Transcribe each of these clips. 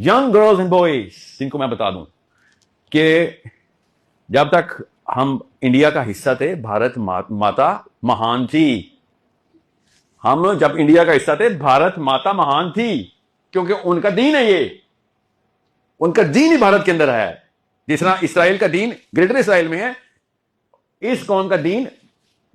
Young girls and boys, जिनको मैं बता दूं कि जब तक हम इंडिया का हिस्सा थे, भारत माता महान थी। हम जब इंडिया का हिस्सा थे, भारत माता महान थी, क्योंकि उनका दीन है, ये उनका दीन ही भारत के अंदर है। जिस तरह इसराइल का दीन ग्रेटर इसराइल में है, इस कौम का दीन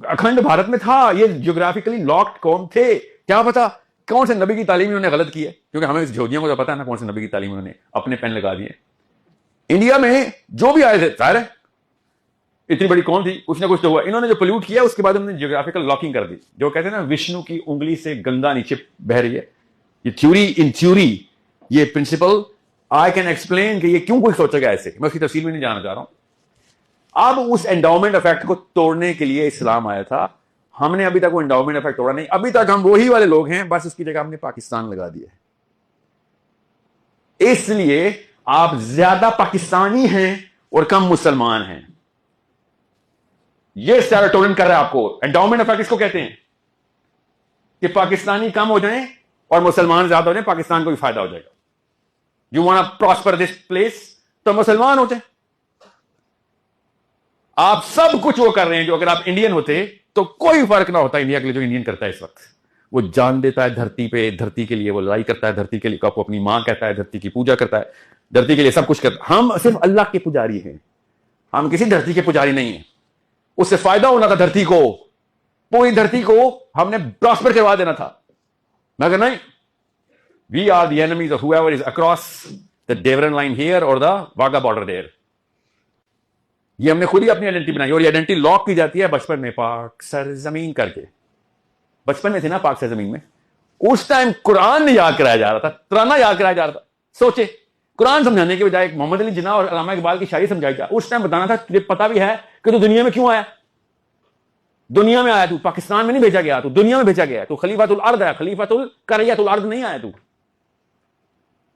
अखंड भारत में था। ये ज्योग्राफिकली लॉक्ड कौम थे। क्या पता कौन से नबी की तालीम इन्होंने गलत की है, क्योंकि हमें झोदियों को तो पता है ना कौन से नबी की तालीम इन्होंने अपने पेन लगा दिए। इंडिया में जो भी आए थे, जाहिर है इतनी बड़ी कौन थी, कुछ ना कुछ तो हुआ। इन्होंने जो पोल्यूट किया उसके बाद उन्होंने ज्योग्राफिकल लॉकिंग कर दी। जो कहते हैं ना विष्णु की उंगली से गंगा नीचे बह रही है, ये थ्योरी इन थ्योरी, ये प्रिंसिपल आई कैन एक्सप्लेन कि ये क्यों कोई सोचेगा ऐसे, मैं उसकी तफसील में नहीं जाना चाह रहा हूं। अब उस एंडाउमेंट इफेक्ट को तोड़ने के लिए इस्लाम आया था। हमने अभी तक वो एंडाउमेंट इफेक्ट तोड़ा नहीं। अभी तक हम वही वाले लोग हैं, बस उसकी जगह हमने पाकिस्तान लगा दिया। इसलिए आप ज्यादा पाकिस्तानी हैं और कम मुसलमान हैं। ये सेरोटोनिन कर रहा है आपको। एंडाउमेंट इफेक्ट इसको कहते हैं कि पाकिस्तानी कम हो जाएं और मुसलमान ज्यादा हो जाएं, पाकिस्तान को भी फायदा हो जाएगा। You want to prosper this place, तो मुसलमान होते हैं। आप सब कुछ वो कर रहे हैं जो अगर आप इंडियन होते तो कोई फर्क ना होता इंडिया के लिए। जो इंडियन करता है इस वक्त, वो जान देता है धरती पे, धरती के लिए वो लड़ाई करता है, धरती के लिए आपको अपनी मां कहता है, धरती की पूजा करता है, धरती के लिए सब कुछ करता है। हम सिर्फ अल्लाह के पुजारी हैं, हम किसी धरती के पुजारी नहीं है। उससे फायदा होना था धरती को, पूरी धरती को हमने प्रॉस्पर करवा देना था, मगर नहीं। We are the enemies of whoever is across the Durand line here और द वाघा बॉर्डर देयर। ये हमने खुद ही अपनी आइडेंटिटी बनाई, और ये आइडेंटिटी लॉक की जाती है बचपन में पाक सरजमीन करके। बचपन में थे ना पाक सरजमीन में, उस टाइम कुरान नहीं याद कराया जा रहा था, तराना याद कराया जा रहा था। सोचे कुरान समझाने के बजाय मोहम्मद अली जिन्ना और अल्लामा इकबाल की शायरी समझाई जा। उस टाइम बताना था तुझे पता भी है कि तू दुनिया में क्यों आया। दुनिया में आया तू, पाकिस्तान में नहीं भेजा गया, तू दुनिया में भेजा गया। तू खलीफातुल अर्द है, खलीफातुल करियतुल अर्द नहीं आया तू।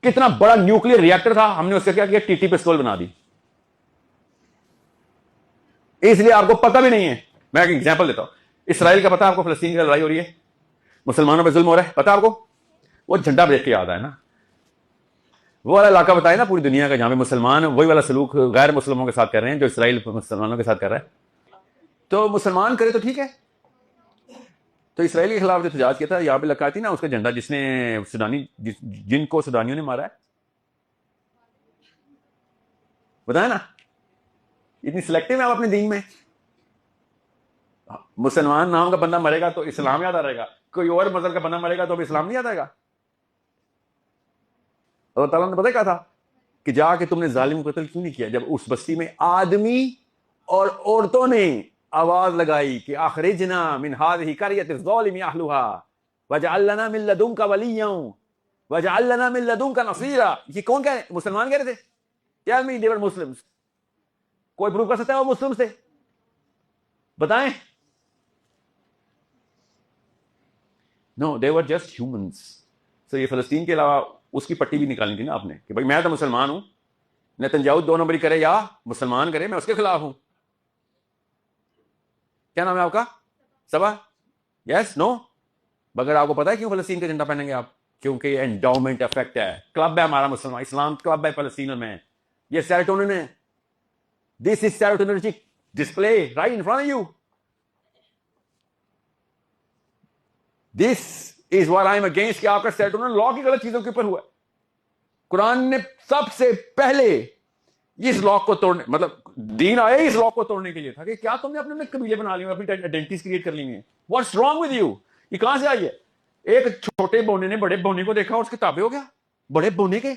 कितना बड़ा न्यूक्लियर रिएक्टर था, हमने उसका क्या किया, टीटी पिस्तौल बना दी। इसलिए आपको पता भी नहीं है। मैं एक एग्जांपल देता हूं। इसराइल का पता आपको, फलस्तीन की लड़ाई हो रही है, मुसलमानों पर जुल्म हो रहा है, पता आपको? वो झंडा देख के याद आया ना, वो वाला इलाका बताया ना पूरी दुनिया का जहां पे मुसलमान वही वाला सलूक गैर मुसलमानों के साथ कर रहे हैं जो इसराइल मुसलमानों के साथ कर रहा है। तो मुसलमान करे तो ठीक है। तो इसराइल के खिलाफ जो एहतजाज किया था, यहां पे लगा थी ना उसका झंडा, जिसने सुडानी जिनको सुडानियों ने मारा है, बताया ना। इतनी सिलेक्टिव है आप अपने दीन में। मुसलमान नाम का बंदा मरेगा तो इस्लाम याद आ रहेगा, कोई और मजहब का बंदा मरेगा तो अब इस्लाम नहीं याद आएगा। अल्लाह ताला ने पता क्या था कि जाके तुमने जालिम को कत्ल क्यों नहीं किया, जब उस बस्ती में आदमी और औरतों ने आवाज लगाई कि अखरिजना मिन हाज़िही क़रयतिज़ ज़ालिमी अहलुहा वजअल लना मिन लदुनका वलिय्यन वजअल लना मिन लदुनका नसीरा। ये कौन कह रहे? मुसलमान कह रहे थे। Tell me they were Muslims. कोई प्रूव कर सकता है वो मुस्लिम थे? बताएं। No, they were just humans. तो ये फलस्तीन के अलावा उसकी पट्टी भी निकालनी थी ना आपने कि भाई मैं तो मुसलमान हूं, नेतन्याहू 2 नंबरी करे या मुसलमान करे, मैं उसके खिलाफ हूं। क्या नाम है आपका? सबा? यस? नो? मगर आपको पता है क्यों फलस्तीन का झंडा पहनेंगे आप? क्योंकि एंडाउमेंट इफेक्ट है। क्लब है हमारा मुसलमान इस्लाम क्लब है फलस्तीन में। ये सेरोटोनिन है। This is serotonergic display right in front of you. This is what I am against कि आपका सेरोटोनिन लॉ की गलत चीजों के ऊपर हुआ। कुरान ने सबसे पहले इस लॉ को तोड़ने, मतलब दीन आया इस लॉ को तोड़ने के लिए था कि क्या तुमने अपने कबीले बना लिए, अपनी आइडेंटिटीज क्रिएट कर ली है। What's wrong with you? ये कहां से आई है? एक छोटे बोने ने बड़े बोने को देखा और उसके ताबे हो गया। बड़े बोने के